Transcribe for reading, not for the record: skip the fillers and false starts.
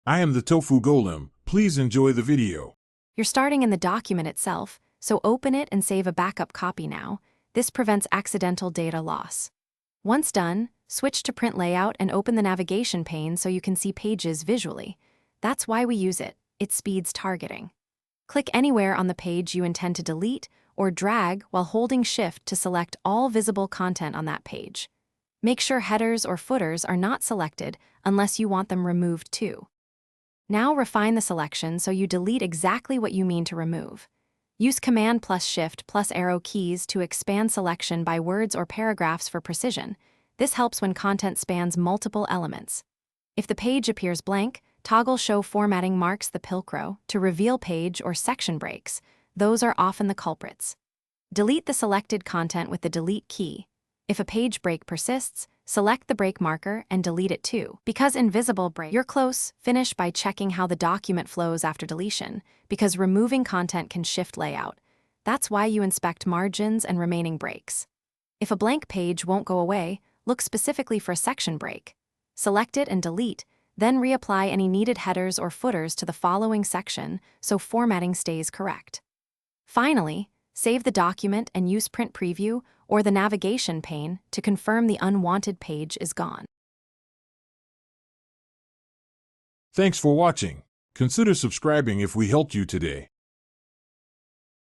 I am the Tofu Golem. Please enjoy the video. You're starting in the document itself, so open it and save a backup copy now. This prevents accidental data loss. Once done, switch to print layout and open the navigation pane so you can see pages visually. That's why we use it. It speeds targeting. Click anywhere on the page you intend to delete or drag while holding Shift to select all visible content on that page. Make sure headers or footers are not selected unless you want them removed too. Now refine the selection so you delete exactly what you mean to remove. Use Command plus Shift plus arrow keys to expand selection by words or paragraphs for precision. This helps when content spans multiple elements. If the page appears blank, toggle Show Formatting marks the pilcrow to reveal page or section breaks. Those are often the culprits. Delete the selected content with the Delete key. If a page break persists, select the break marker and delete it too. Because invisible break, you're close. Finish by checking how the document flows after deletion, because removing content can shift layout. That's why you inspect margins and remaining breaks. If a blank page won't go away, look specifically for a section break. Select it and delete, then reapply any needed headers or footers to the following section so formatting stays correct. Finally, save the document and use Print Preview or the navigation pane to confirm the unwanted page is gone. Thanks for watching. Consider subscribing if we helped you today.